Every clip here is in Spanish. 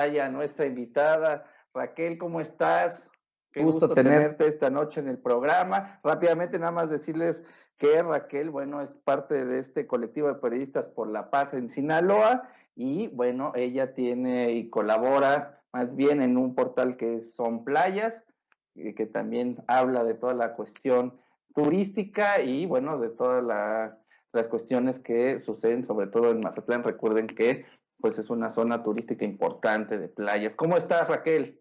pantalla a nuestra invitada. Raquel, ¿cómo estás? Qué Gusto gusto tener. tenerte esta noche en el programa. Rápidamente, nada más decirles que Raquel, bueno, es parte de este colectivo de periodistas por la paz en Sinaloa y, bueno, ella tiene y colabora más bien en un portal que Son Playas, que también habla de toda la cuestión turística y, bueno, de todas las cuestiones que suceden, sobre todo en Mazatlán. Recuerden que pues es una zona turística importante de playas. ¿Cómo estás, Raquel?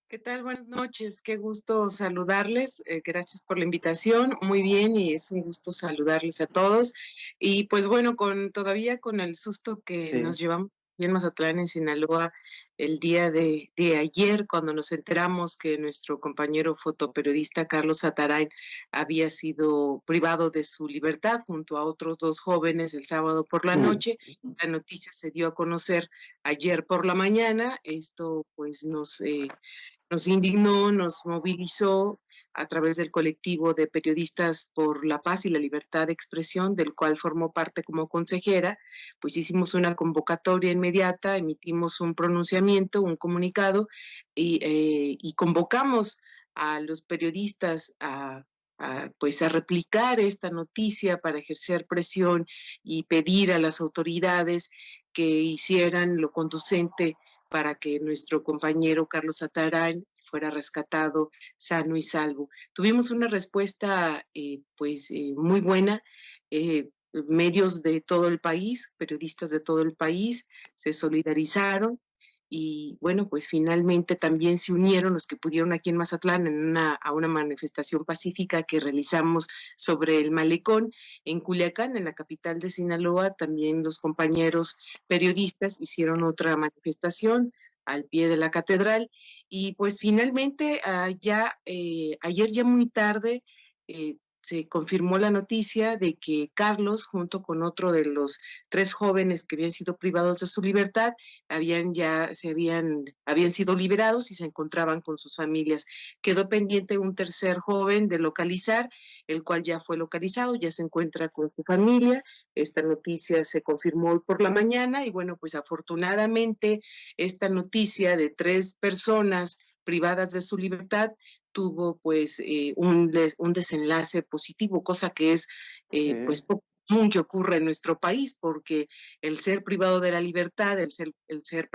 ¿Qué tal? Buenas noches, qué gusto saludarles. Gracias por la invitación. Muy bien, y es un gusto saludarles a todos. Y pues bueno, todavía con el susto que nos Sí, llevamos aquí en Mazatlán, en Sinaloa, el día de ayer, cuando nos enteramos que nuestro compañero fotoperiodista Carlos Atarain había sido privado de su libertad junto a otros dos jóvenes el sábado por la noche. La noticia se dio a conocer ayer por la mañana. Esto pues nos indignó, nos movilizó a través del colectivo de periodistas por la paz y la libertad de expresión, del cual formó parte como consejera. Pues hicimos una convocatoria inmediata, emitimos un pronunciamiento, un comunicado, y convocamos a los periodistas pues a replicar esta noticia para ejercer presión y pedir a las autoridades que hicieran lo conducente para que nuestro compañero Carlos Atarán fuera rescatado sano y salvo. Tuvimos una respuesta muy buena. Medios de todo el país, periodistas de todo el país se solidarizaron y bueno, pues finalmente también se unieron los que pudieron aquí en Mazatlán a una manifestación pacífica que realizamos sobre el malecón. En Culiacán, en la capital de Sinaloa, también los compañeros periodistas hicieron otra manifestación al pie de la catedral y pues finalmente ayer ya muy tarde se confirmó la noticia de que Carlos, junto con otro de los tres jóvenes que habían sido privados de su libertad, habían sido liberados y se encontraban con sus familias. Quedó pendiente un tercer joven de localizar, el cual ya fue localizado, ya se encuentra con su familia. Esta noticia se confirmó hoy por la mañana y bueno, pues afortunadamente esta noticia de tres personas privadas de su libertad tuvo pues un desenlace positivo, cosa que es pues sí. poco común que ocurre en nuestro país, porque el ser privado de la libertad, el ser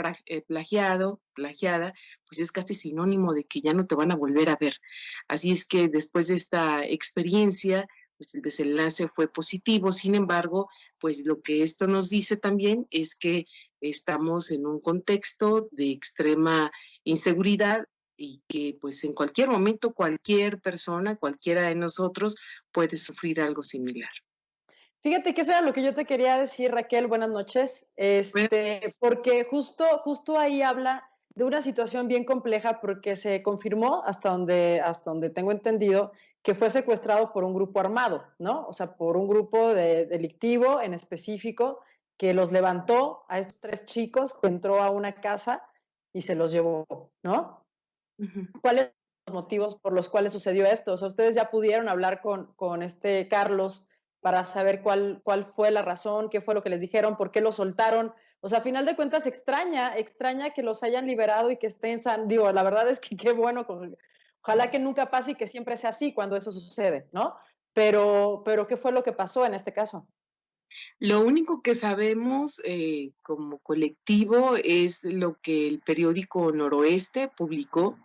plagiada, pues es casi sinónimo de que ya no te van a volver a ver. Así es que después de esta experiencia, pues el desenlace fue positivo. Sin embargo, pues lo que esto nos dice también es que estamos en un contexto de extrema inseguridad y que pues en cualquier momento cualquier persona, cualquiera de nosotros puede sufrir algo similar. Fíjate que eso era lo que yo te quería decir, Raquel, buenas noches, Bueno, porque justo ahí habla de una situación bien compleja porque se confirmó hasta donde tengo entendido que fue secuestrado por un grupo armado, ¿no? O sea, por un grupo delictivo en específico que los levantó a estos tres chicos, que entró a una casa y se los llevó, ¿no? uh-huh. ¿Cuáles son los motivos por los cuales sucedió esto? O sea, ustedes ya pudieron hablar con este Carlos para saber cuál fue la razón, qué fue lo que les dijeron, por qué lo soltaron. O sea, a final de cuentas extraña que los hayan liberado y que estén digo, la verdad es que qué bueno, ojalá que nunca pase y que siempre sea así cuando eso sucede, ¿no? Pero ¿qué fue lo que pasó en este caso? Lo único que sabemos como colectivo es lo que el periódico Noroeste publicó,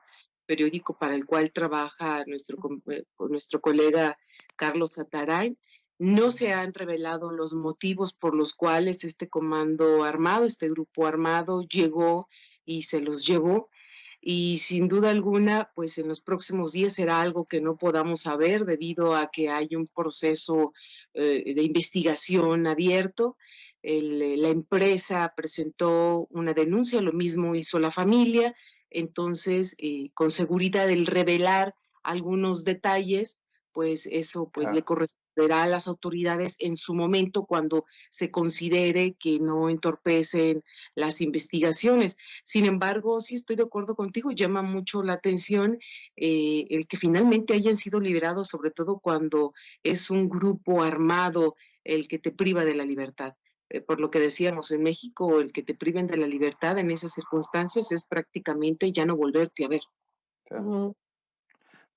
periódico para el cual trabaja nuestro colega Carlos Ataray. No se han revelado los motivos por los cuales este comando armado, este grupo armado llegó y se los llevó. Y sin duda alguna, pues en los próximos días será algo que no podamos saber debido a que hay un proceso de investigación abierto. La empresa presentó una denuncia, lo mismo hizo la familia, entonces con seguridad el revelar algunos detalles, pues eso pues le Ajá. corresponderá a las autoridades en su momento cuando se considere que no entorpecen las investigaciones. Sin embargo, sí estoy de acuerdo contigo, llama mucho la atención el que finalmente hayan sido liberados, sobre todo cuando es un grupo armado el que te priva de la libertad. por lo que decíamos, en México el que te priven de la libertad en esas circunstancias es prácticamente ya no volverte a ver. Ujú.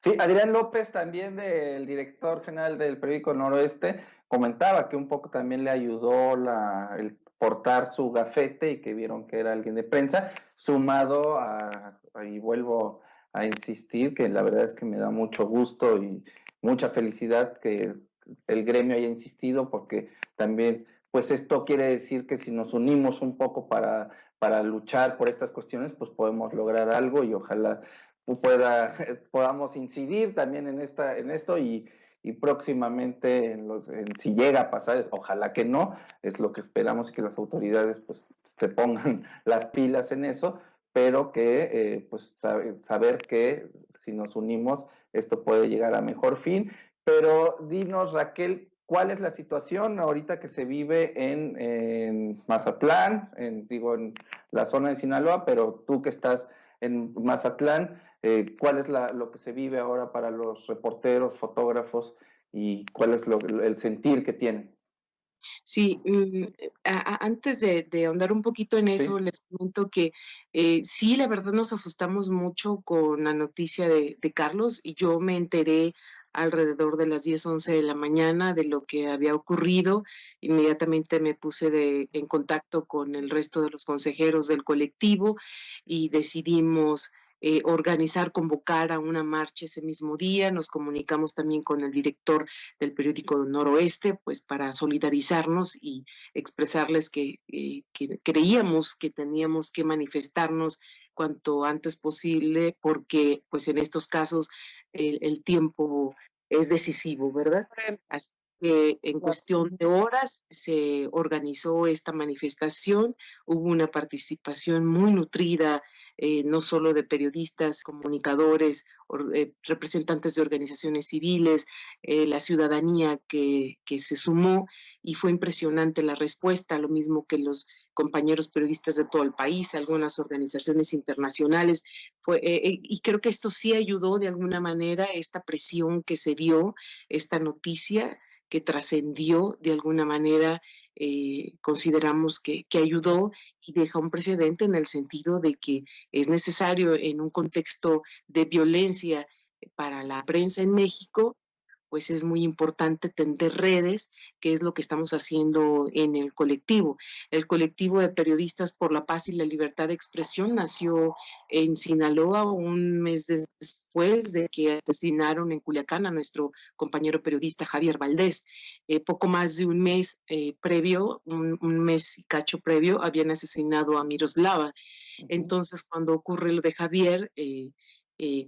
Sí, Adrián López, también del director general del periódico Noroeste, comentaba que un poco también le ayudó el portar su gafete y que vieron que era alguien de prensa, sumado y vuelvo a insistir, que la verdad es que me da mucho gusto y mucha felicidad que el gremio haya insistido, porque también, pues esto quiere decir que si nos unimos un poco para luchar por estas cuestiones, pues podemos lograr algo y ojalá podamos incidir también en esto y próximamente, si llega a pasar, ojalá que no, es lo que esperamos, que las autoridades pues se pongan las pilas en eso, pero que pues saber que si nos unimos esto puede llegar a mejor fin. Pero dinos, Raquel, ¿cuál es la situación ahorita que se vive en Mazatlán, digo, en la zona de Sinaloa, pero tú que estás en Mazatlán? ¿Cuál es lo que se vive ahora para los reporteros, fotógrafos y cuál es el sentir que tienen? Sí, antes de ahondar un poquito en eso, ¿Sí? les comento que sí, la verdad nos asustamos mucho con la noticia de Carlos y yo me enteré alrededor de las 10, 11 de la mañana de lo que había ocurrido. Inmediatamente me puse en contacto con el resto de los consejeros del colectivo y decidimos organizar, convocar a una marcha ese mismo día. Nos comunicamos también con el director del periódico Noroeste, pues para solidarizarnos y expresarles que creíamos que teníamos que manifestarnos cuanto antes posible, porque pues en estos casos el tiempo es decisivo, ¿verdad? Así que en cuestión de horas se organizó esta manifestación, hubo una participación muy nutrida, no solo de periodistas, comunicadores, representantes de organizaciones civiles, la ciudadanía que se sumó y fue impresionante la respuesta, lo mismo que los compañeros periodistas de todo el país, algunas organizaciones internacionales, y creo que esto sí ayudó de alguna manera, esta presión que se dio, esta noticia que trascendió de alguna manera, consideramos que ayudó y deja un precedente en el sentido de que es necesario en un contexto de violencia para la prensa en México, pues es muy importante tender redes, que es lo que estamos haciendo en el colectivo. El colectivo de periodistas por la paz y la libertad de expresión nació en Sinaloa un mes después de que asesinaron en Culiacán a nuestro compañero periodista Javier Valdés. Poco más de un mes previo, un mes y cacho previo, habían asesinado a Miroslava. Entonces, cuando ocurre lo de Javier,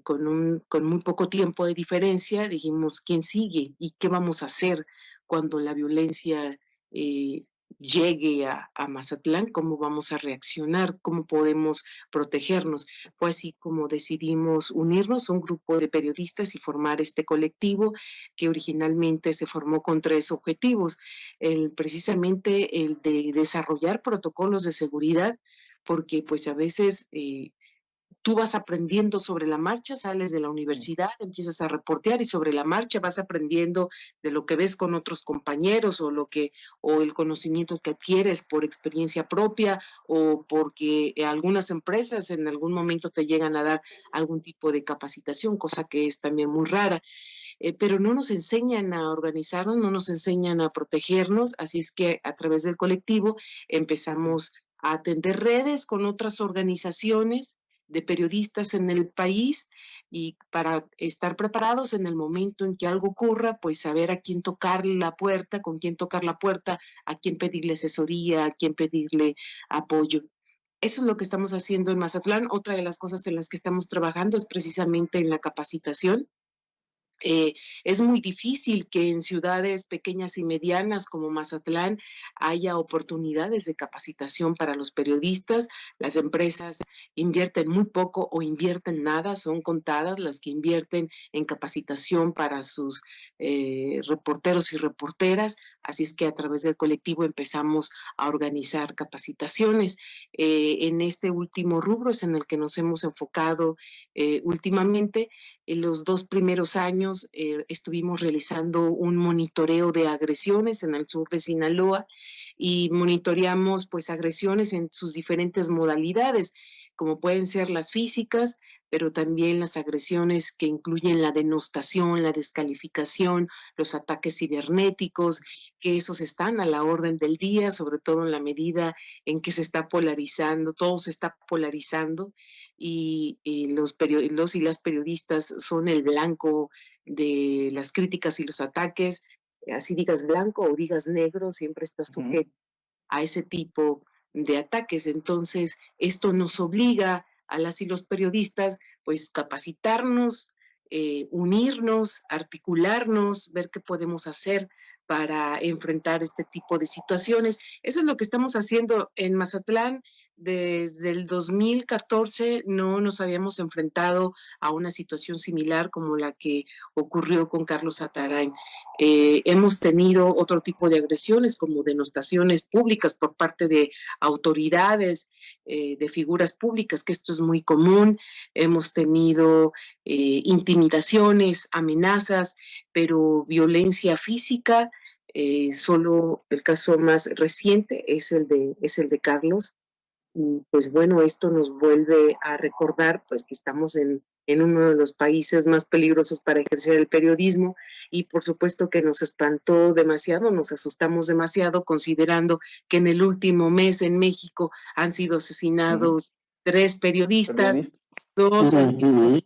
con muy poco tiempo de diferencia, dijimos, ¿quién sigue? ¿Y qué vamos a hacer cuando la violencia eh, llegue a Mazatlán? ¿Cómo vamos a reaccionar? ¿Cómo podemos protegernos? Fue así como decidimos unirnos, un grupo de periodistas y formar este colectivo que originalmente se formó con 3 objetivos. Precisamente el de desarrollar protocolos de seguridad, porque pues a veces tú vas aprendiendo sobre la marcha, sales de la universidad, empiezas a reportear y sobre la marcha vas aprendiendo de lo que ves con otros compañeros o el conocimiento que adquieres por experiencia propia o porque algunas empresas en algún momento te llegan a dar algún tipo de capacitación, cosa que es también muy rara. Pero no nos enseñan a organizarnos, no nos enseñan a protegernos, así es que a través del colectivo empezamos a atender redes con otras organizaciones de periodistas en el país y para estar preparados en el momento en que algo ocurra, pues saber a quién tocar la puerta, con quién tocar la puerta, a quién pedirle asesoría, a quién pedirle apoyo. Eso es lo que estamos haciendo en Mazatlán. Otra de las cosas en las que estamos trabajando es precisamente en la capacitación. Eh, es muy difícil que en ciudades pequeñas y medianas como Mazatlán haya oportunidades de capacitación para los periodistas. Las empresas invierten muy poco o invierten nada, son contadas las que invierten en capacitación para sus reporteros y reporteras. Así es que a través del colectivo empezamos a organizar capacitaciones. En este último rubro es en el que nos hemos enfocado últimamente. En los 2 primeros años estuvimos realizando un monitoreo de agresiones en el sur de Sinaloa y monitoreamos pues agresiones en sus diferentes modalidades, como pueden ser las físicas, pero también las agresiones que incluyen la denostación, la descalificación, los ataques cibernéticos, que esos están a la orden del día, sobre todo en la medida en que se está polarizando, todo se está polarizando y los y las periodistas son el blanco de las críticas y los ataques, así digas blanco o digas negro, siempre estás sujeto a ese tipo de ataques. Entonces, esto nos obliga a las y los periodistas, pues, capacitarnos, unirnos, articularnos, ver qué podemos hacer para enfrentar este tipo de situaciones. Eso es lo que estamos haciendo en Mazatlán. Desde el 2014 no nos habíamos enfrentado a una situación similar como la que ocurrió con Carlos Atarain. Hemos tenido otro tipo de agresiones como denostaciones públicas por parte de autoridades, de figuras públicas, que esto es muy común. Hemos tenido intimidaciones, amenazas, pero violencia física. Solo el caso más reciente es el de Carlos. Y pues bueno, esto nos vuelve a recordar pues que estamos en uno de los países más peligrosos para ejercer el periodismo y por supuesto que nos espantó demasiado, nos asustamos demasiado considerando que en el último mes en México han sido asesinados 3 periodistas, 2 han sido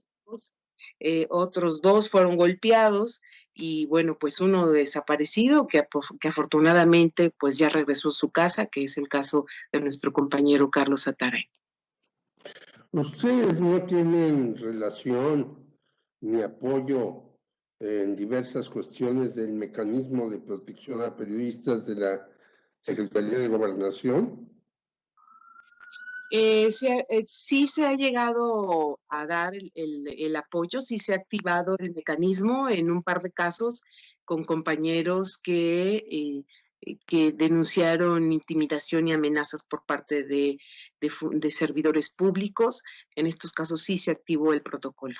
otros 2 fueron golpeados y bueno, pues uno desaparecido que afortunadamente pues ya regresó a su casa, que es el caso de nuestro compañero Carlos Atarain. Ustedes no tienen relación ni apoyo en diversas cuestiones del mecanismo de protección a periodistas de la Secretaría de Gobernación. Sí se ha llegado a dar el apoyo, sí se ha activado el mecanismo en un par de casos con compañeros que denunciaron intimidación y amenazas por parte de servidores públicos. En estos casos sí se activó el protocolo.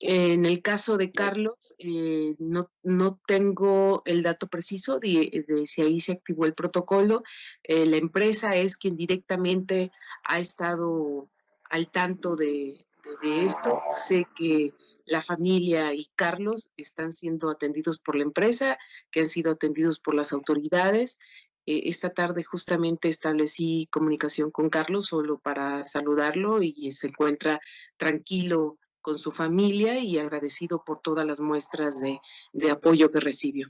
En el caso de Carlos, no tengo el dato preciso de si ahí se activó el protocolo. La empresa es quien directamente ha estado al tanto de esto. Sé que la familia y Carlos están siendo atendidos por la empresa, que han sido atendidos por las autoridades. Esta tarde justamente establecí comunicación con Carlos solo para saludarlo y se encuentra tranquilo con su familia y agradecido por todas las muestras de apoyo que recibió.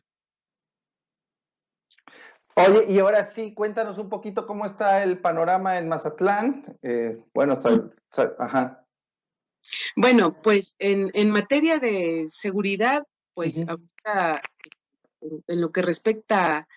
Oye, y ahora sí, cuéntanos un poquito cómo está el panorama en Mazatlán. Ajá. Bueno, pues en materia de seguridad, pues ahorita en lo que respecta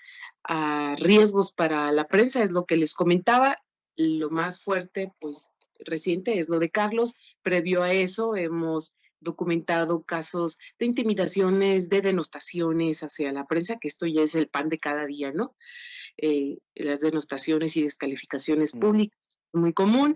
a riesgos para la prensa, es lo que les comentaba, lo más fuerte, pues reciente es lo de Carlos. Previo a eso hemos documentado casos de intimidaciones, de denostaciones hacia la prensa, que esto ya es el pan de cada día, ¿no? Las denostaciones y descalificaciones públicas, muy común.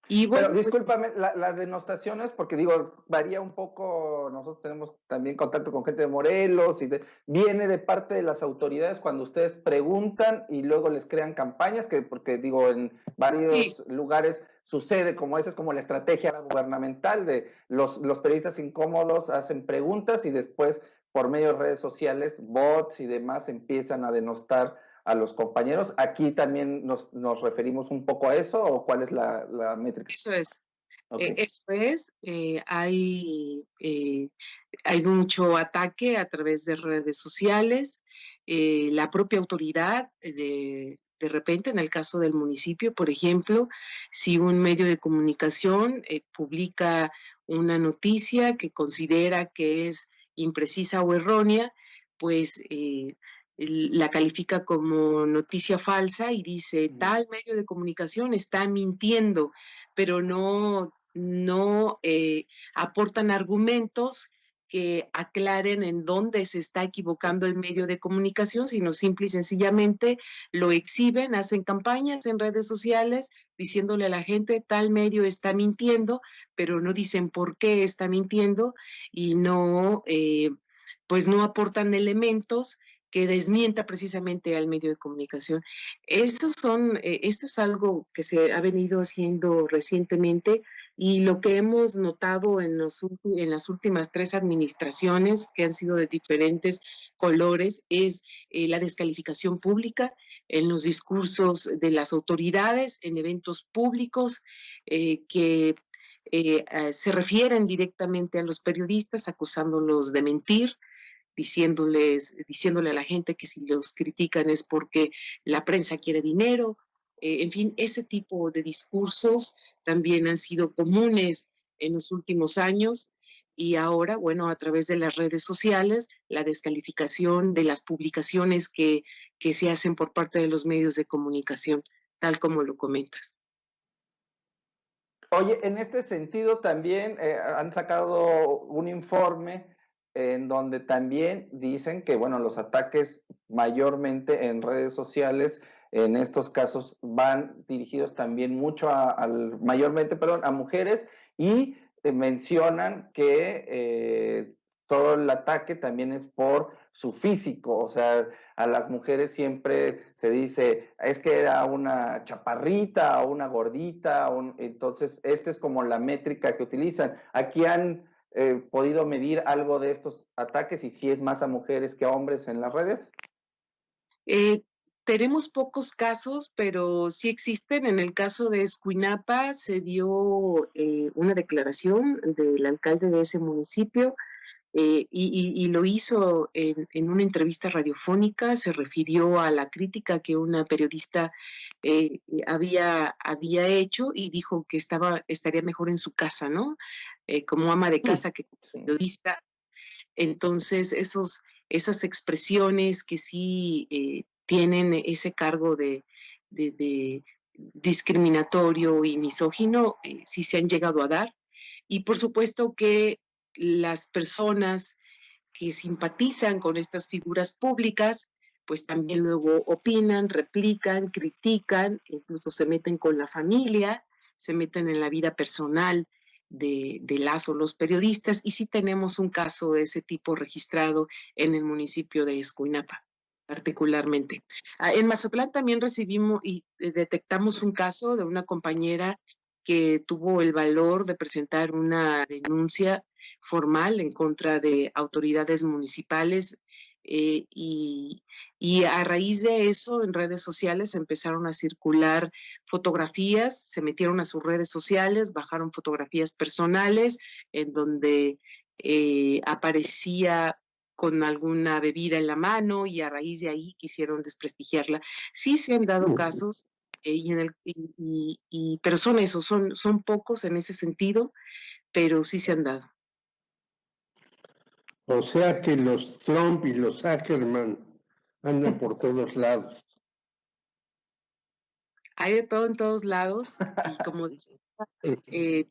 Y bueno, pero discúlpame, las denostaciones, porque digo, varía un poco, nosotros tenemos también contacto con gente de Morelos, viene de parte de las autoridades cuando ustedes preguntan y luego les crean campañas, porque digo, en varios lugares sucede como esa es como la estrategia gubernamental de los periodistas incómodos hacen preguntas y después por medio de redes sociales, bots y demás empiezan a denostar a los compañeros. ¿Aquí también nos referimos un poco a eso o cuál es la métrica? Eso es. Okay. Eso es. Hay mucho ataque a través de redes sociales. La propia autoridad, de repente, en el caso del municipio, por ejemplo, si un medio de comunicación publica una noticia que considera que es imprecisa o errónea, pues la califica como noticia falsa y dice tal medio de comunicación está mintiendo, pero no aportan argumentos que aclaren en dónde se está equivocando el medio de comunicación, sino simple y sencillamente lo exhiben, hacen campañas en redes sociales diciéndole a la gente tal medio está mintiendo, pero no dicen por qué está mintiendo y no, pues no aportan elementos que desmienta precisamente al medio de comunicación. Esto es algo que se ha venido haciendo recientemente y lo que hemos notado en las últimas 3 administraciones, que han sido de diferentes colores, es la descalificación pública en los discursos de las autoridades, en eventos públicos, que se refieren directamente a los periodistas, acusándolos de mentir, diciéndole a la gente que si los critican es porque la prensa quiere dinero. En fin, ese tipo de discursos también han sido comunes en los últimos años y ahora, bueno, a través de las redes sociales, la descalificación de las publicaciones que se hacen por parte de los medios de comunicación, tal como lo comentas. Oye, en este sentido también han sacado un informe en donde también dicen que, bueno, los ataques mayormente en redes sociales, en estos casos, van dirigidos también mucho mayormente, perdón, a mujeres y mencionan que todo el ataque también es por su físico, o sea, a las mujeres siempre se dice, es que era una chaparrita o una gordita, entonces esta es como la métrica que utilizan. Aquí han podido medir algo de estos ataques y si es más a mujeres que a hombres en las redes. Tenemos pocos casos, pero sí existen. En el caso de Escuinapa se dio una declaración del alcalde de ese municipio y lo hizo en una entrevista radiofónica, se refirió a la crítica que una periodista había hecho y dijo que estaría mejor en su casa, ¿no? Como ama de casa que como periodista. Entonces, esas expresiones que sí tienen ese cargo de discriminatorio y misógino, sí se han llegado a dar. Y por supuesto que las personas que simpatizan con estas figuras públicas, pues también luego opinan, replican, critican, incluso se meten con la familia, se meten en la vida personal de las o los periodistas, y sí tenemos un caso de ese tipo registrado en el municipio de Escuinapa, particularmente. En Mazatlán también recibimos y detectamos un caso de una compañera que tuvo el valor de presentar una denuncia formal en contra de autoridades municipales y a raíz de eso en redes sociales empezaron a circular fotografías, se metieron a sus redes sociales, bajaron fotografías personales en donde aparecía con alguna bebida en la mano y a raíz de ahí quisieron desprestigiarla. Sí se han dado casos, pero son esos, son pocos en ese sentido, pero sí se han dado. O sea que los Trump y los Ackerman andan por todos lados. Hay de todo en todos lados y como dicen,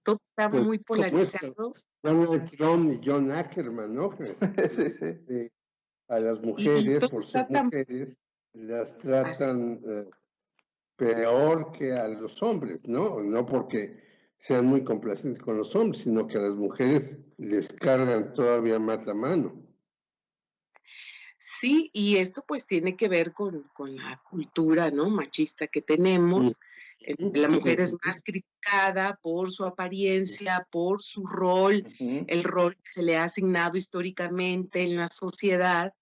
todo está Pues, muy polarizado. Donald Trump y John Ackerman, ¿no? Sí, sí. A las Y mujeres, todo por está ser tan mujeres, las así. tratan peor que a los hombres, ¿no? No porque sean muy complacientes con los hombres, sino que a las mujeres les cargan todavía más la mano. Sí, y esto pues tiene que ver con la cultura, ¿no? Machista que tenemos. La mujer es más criticada por su apariencia, por su rol, el rol que se le ha asignado históricamente en la sociedad.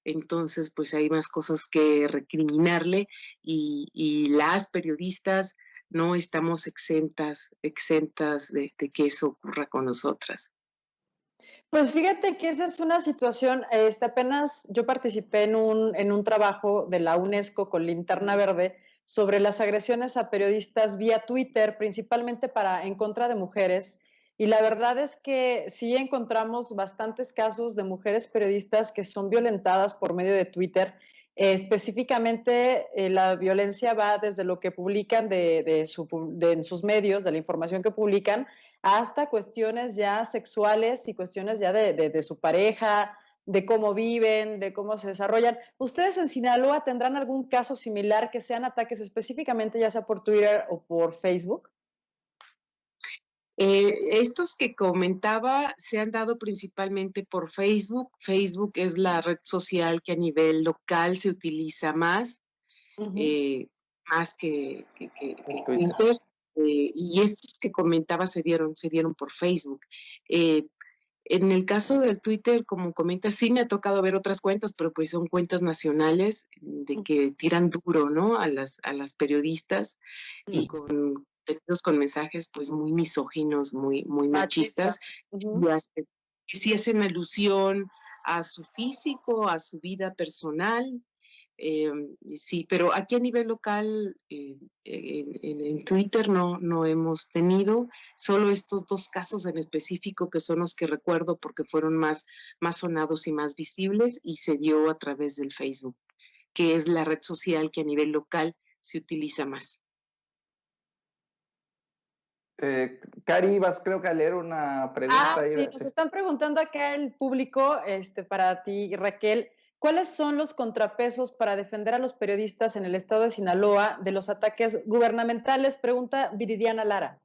Entonces, pues hay más cosas que recriminarle y las periodistas no estamos exentas de que eso ocurra con nosotras. Pues fíjate que esa es una situación, apenas yo participé en un trabajo de la UNESCO con Linterna Verde sobre las agresiones a periodistas vía Twitter, principalmente en contra de mujeres. Y la verdad es que sí encontramos bastantes casos de mujeres periodistas que son violentadas por medio de Twitter. Específicamente, la violencia va desde lo que publican en sus medios, de la información que publican, hasta cuestiones ya sexuales y cuestiones ya de su pareja, de cómo viven, de cómo se desarrollan. ¿Ustedes en Sinaloa tendrán algún caso similar que sean ataques específicamente ya sea por Twitter o por Facebook? Estos que comentaba se han dado principalmente por Facebook. Facebook es la red social que a nivel local se utiliza Ujú. eh, más que Twitter. Twitter. Y estos que comentaba se dieron por Facebook. Eh, en el caso del Twitter, como comentas, sí me ha tocado ver otras cuentas, pero pues son cuentas nacionales de que tiran duro, ¿no? A las periodistas y con textos con mensajes pues muy misóginos, muy machistas, Machistas. Ujú. y que sí hacen alusión a su físico, a su vida personal. Sí, pero aquí a nivel local, en Twitter no hemos tenido solo estos 2 casos en específico, que son los que recuerdo porque fueron más sonados y más visibles, y se dio a través del Facebook, que es la red social que a nivel local se utiliza más. Cari, ibas creo que a leer una pregunta ahí. Sí, nos están preguntando acá el público, para ti, Raquel, ¿cuáles son los contrapesos para defender a los periodistas en el estado de Sinaloa de los ataques gubernamentales? Pregunta Viridiana Lara.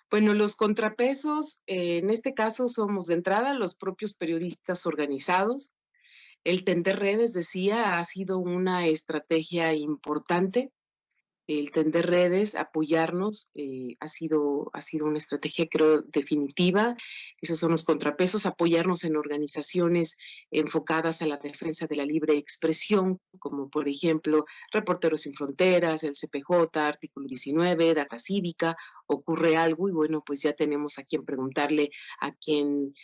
Bueno, los contrapesos, en este caso somos de entrada los propios periodistas organizados. El tender redes, decía, ha sido una estrategia importante. El tender redes, apoyarnos, ha sido una estrategia, creo, definitiva. Esos son los contrapesos, apoyarnos en organizaciones enfocadas a la defensa de la libre expresión, como por ejemplo Reporteros Sin Fronteras, el CPJ, Artículo 19, Data Cívica. Ocurre algo y bueno, pues ya tenemos a quién preguntarle, a quién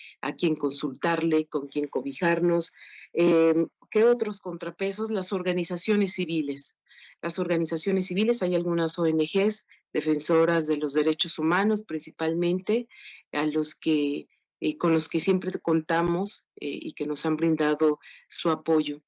consultarle, con quién cobijarnos. ¿Qué otros contrapesos? Las organizaciones civiles. Las organizaciones civiles, hay algunas ONGs defensoras de los derechos humanos, principalmente, a los que, con los que siempre contamos y que nos han brindado su apoyo.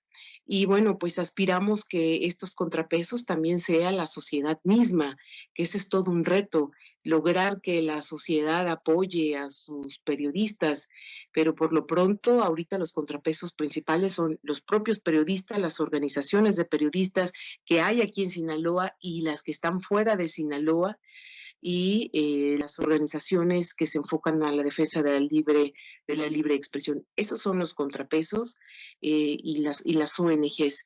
Y bueno, pues aspiramos que estos contrapesos también sea la sociedad misma, que ese es todo un reto, lograr que la sociedad apoye a sus periodistas, pero por lo pronto ahorita los contrapesos principales son los propios periodistas, las organizaciones de periodistas que hay aquí en Sinaloa y las que están fuera de Sinaloa, y las organizaciones que se enfocan a la defensa de la libre expresión. Esos son los contrapesos y las ONGs.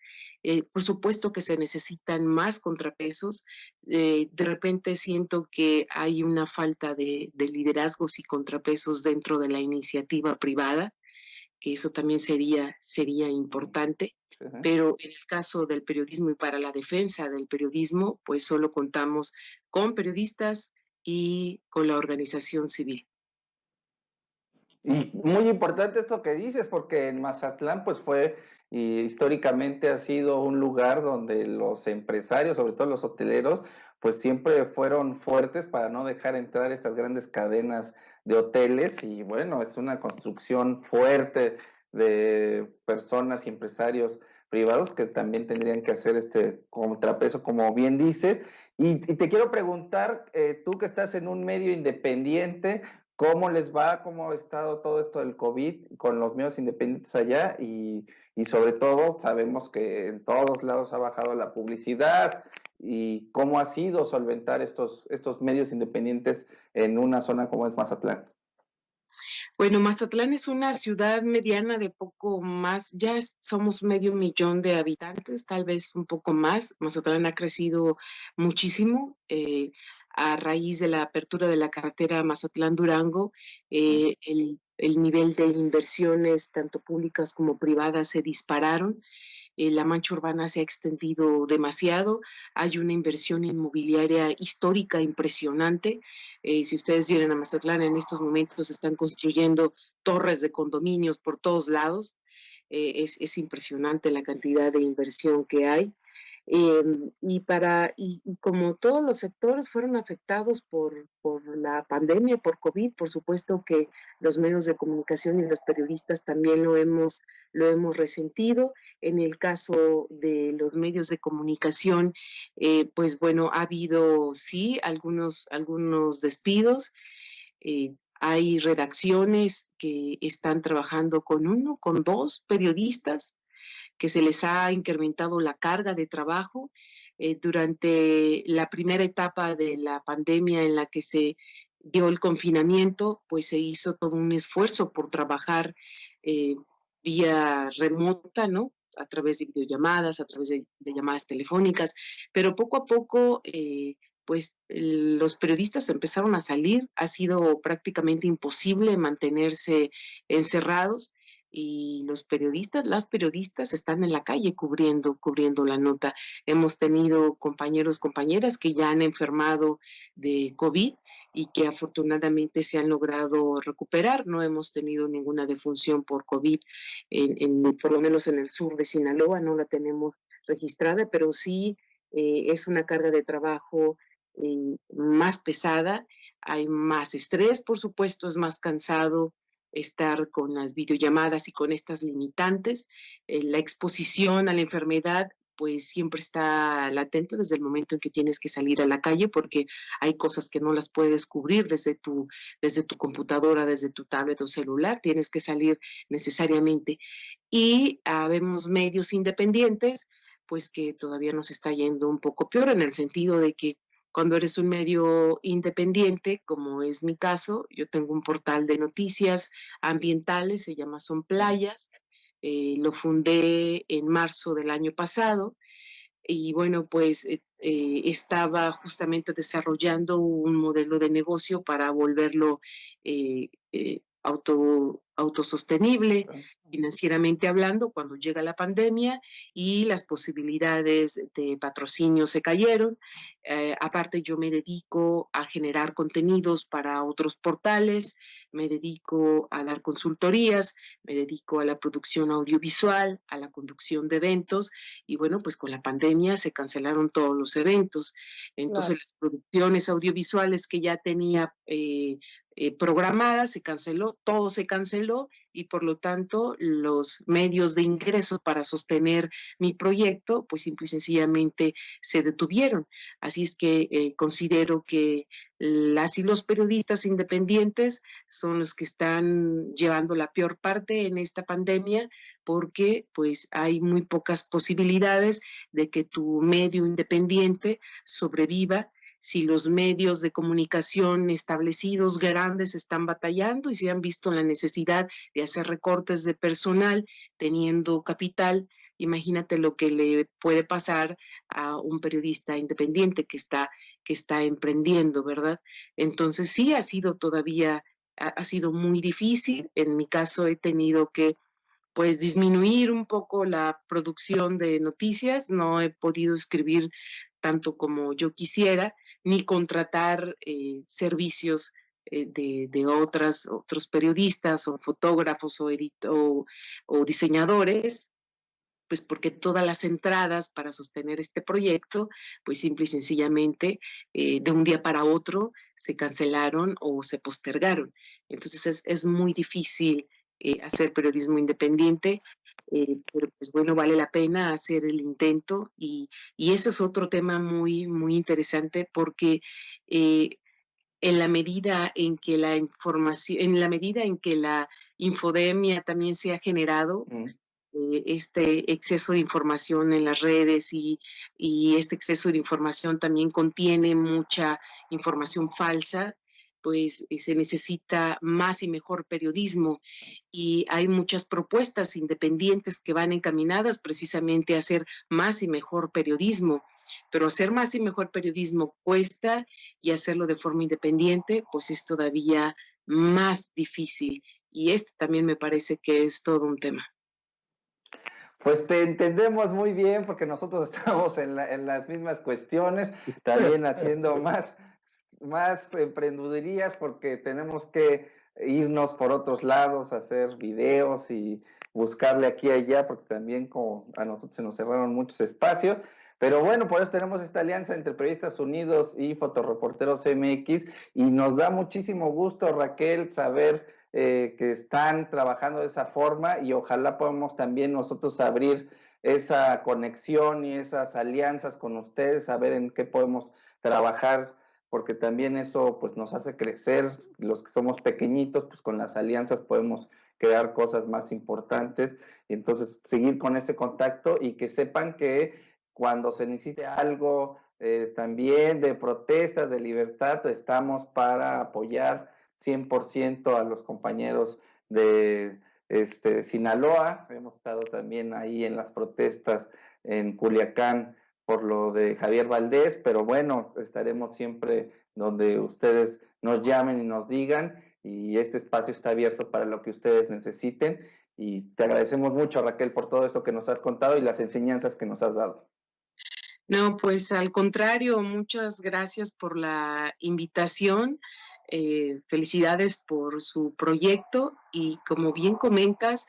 Por supuesto que se necesitan más contrapesos. De repente siento que hay una falta de liderazgos y contrapesos dentro de la iniciativa privada, que eso también sería importante. Pero en el caso del periodismo y para la defensa del periodismo, pues solo contamos con periodistas y con la organización civil. Y muy importante esto que dices, porque en Mazatlán, pues fue, y históricamente ha sido un lugar donde los empresarios, sobre todo los hoteleros, pues siempre fueron fuertes para no dejar entrar estas grandes cadenas de hoteles. Y bueno, es una construcción fuerte de personas y empresarios privados que también tendrían que hacer este contrapeso, como bien dices. Y te quiero preguntar, tú que estás en un medio independiente, ¿cómo les va? ¿Cómo ha estado todo esto del COVID con los medios independientes allá? Y sobre todo, sabemos que en todos lados ha bajado la publicidad. ¿Y cómo ha sido solventar estos medios independientes en una zona como es Mazatlán? Bueno, Mazatlán es una ciudad mediana de poco más, somos 500,000 de habitantes, tal vez un poco más. Mazatlán ha crecido muchísimo a raíz de la apertura de la carretera Mazatlán-Durango. El nivel de inversiones, tanto públicas como privadas, se dispararon. La mancha urbana se ha extendido demasiado, hay una inversión inmobiliaria histórica impresionante. Si ustedes vienen a Mazatlán, en estos momentos están construyendo torres de condominios por todos lados. Es impresionante la cantidad de inversión que hay. Y como todos los sectores fueron afectados por la pandemia, por COVID, por supuesto que los medios de comunicación y los periodistas también lo hemos resentido. En el caso de los medios de comunicación, pues bueno, ha habido sí algunos despidos. Hay redacciones que están trabajando con 2 periodistas, que se les ha incrementado la carga de trabajo durante la primera etapa de la pandemia, en la que se dio el confinamiento, pues se hizo todo un esfuerzo por trabajar eh, vía remota, ¿no? A través de videollamadas, a través de llamadas telefónicas, pero poco a poco, pues los periodistas empezaron a salir, ha sido prácticamente imposible mantenerse encerrados y las periodistas están en la calle cubriendo la nota. Hemos tenido compañeros, compañeras que ya han enfermado de COVID y que afortunadamente se han logrado recuperar. No hemos tenido ninguna defunción por COVID, por lo menos en el sur de Sinaloa, no la tenemos registrada, pero sí es una carga de trabajo más pesada, hay más estrés, por supuesto, es más cansado estar con las videollamadas y con estas limitantes. La exposición a la enfermedad pues siempre está latente desde el momento en que tienes que salir a la calle porque hay cosas que no las puedes cubrir desde tu computadora, desde tu tablet o celular, tienes que salir necesariamente. Y habemos medios independientes, pues que todavía nos está yendo un poco peor en el sentido de que cuando eres un medio independiente, como es mi caso, yo tengo un portal de noticias ambientales, se llama Son Playas, lo fundé en marzo del año pasado y bueno, pues estaba justamente desarrollando un modelo de negocio para volverlo autosostenible financieramente hablando cuando llega la pandemia y las posibilidades de patrocinio se cayeron. Aparte yo me dedico a generar contenidos para otros portales, me dedico a dar consultorías, me dedico a la producción audiovisual, a la conducción de eventos y bueno, pues con la pandemia se cancelaron todos los eventos. Entonces Claro. las producciones audiovisuales que ya tenía programadas se canceló, todo se canceló y por lo tanto los medios de ingreso para sostener mi proyecto pues simple y sencillamente se detuvieron. Así es que considero que las y los periodistas independientes son los que están llevando la peor parte en esta pandemia porque pues hay muy pocas posibilidades de que tu medio independiente sobreviva si los medios de comunicación establecidos grandes están batallando y se han visto la necesidad de hacer recortes de personal teniendo capital, imagínate lo que le puede pasar a un periodista independiente que está emprendiendo, ¿verdad? Entonces sí ha sido muy difícil. En mi caso he tenido que pues disminuir un poco la producción de noticias, no he podido escribir tanto como yo quisiera, ni contratar servicios de otros periodistas o fotógrafos o diseñadores, pues porque todas las entradas para sostener este proyecto, pues simple y sencillamente de un día para otro se cancelaron o se postergaron. Entonces es muy difícil hacer periodismo independiente, pero pues bueno, vale la pena hacer el intento y ese es otro tema muy, muy interesante porque eh, en la medida en que la información, en la medida en que la infodemia también se ha generado, este exceso de información en las redes y este exceso de información también contiene mucha información falsa, pues se necesita más y mejor periodismo y hay muchas propuestas independientes que van encaminadas precisamente a hacer más y mejor periodismo, pero hacer más y mejor periodismo cuesta y hacerlo de forma independiente pues es todavía más difícil y este también me parece que es todo un tema. Pues te entendemos muy bien porque nosotros estamos en las mismas cuestiones, también haciendo más emprendedurías porque tenemos que irnos por otros lados, hacer videos y buscarle aquí y allá, porque también como a nosotros se nos cerraron muchos espacios. Pero bueno, por eso tenemos esta alianza entre Periodistas Unidos y Fotoreporteros MX y nos da muchísimo gusto, Raquel, saber que están trabajando de esa forma y ojalá podamos también nosotros abrir esa conexión y esas alianzas con ustedes, saber en qué podemos trabajar, porque también eso pues nos hace crecer, los que somos pequeñitos, pues con las alianzas podemos crear cosas más importantes y entonces seguir con ese contacto y que sepan que cuando se necesite algo también de protesta, de libertad, estamos para apoyar 100% a los compañeros de Sinaloa. Hemos estado también ahí en las protestas en Culiacán por lo de Javier Valdés, pero bueno, estaremos siempre donde ustedes nos llamen y nos digan, y este espacio está abierto para lo que ustedes necesiten. Y te agradecemos mucho, Raquel, por todo esto que nos has contado y las enseñanzas que nos has dado. No, pues al contrario, muchas gracias por la invitación. Felicidades por su proyecto y como bien comentas,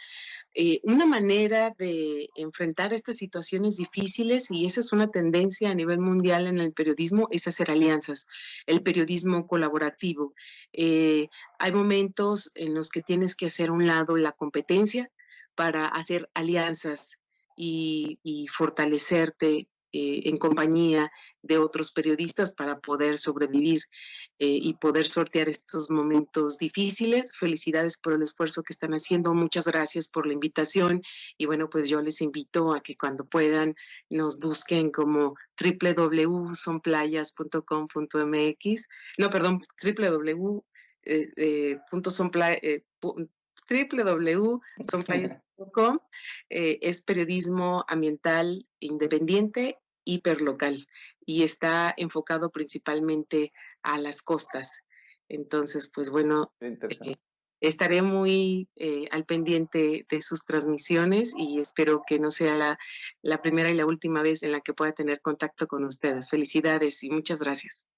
una manera de enfrentar estas situaciones difíciles, y esa es una tendencia a nivel mundial en el periodismo, es hacer alianzas, el periodismo colaborativo. Hay momentos en los que tienes que hacer a un lado la competencia para hacer alianzas y fortalecerte en compañía de otros periodistas para poder sobrevivir y poder sortear estos momentos difíciles. Felicidades por el esfuerzo que están haciendo. Muchas gracias por la invitación. Y bueno, pues yo les invito a que cuando puedan nos busquen como www.sonplayas.com.mx. No, perdón, www.sonplayas.com. Es periodismo ambiental independiente, hiperlocal, y está enfocado principalmente a las costas. Entonces, pues bueno, estaré muy al pendiente de sus transmisiones y espero que no sea la primera y la última vez en la que pueda tener contacto con ustedes. Felicidades y muchas gracias.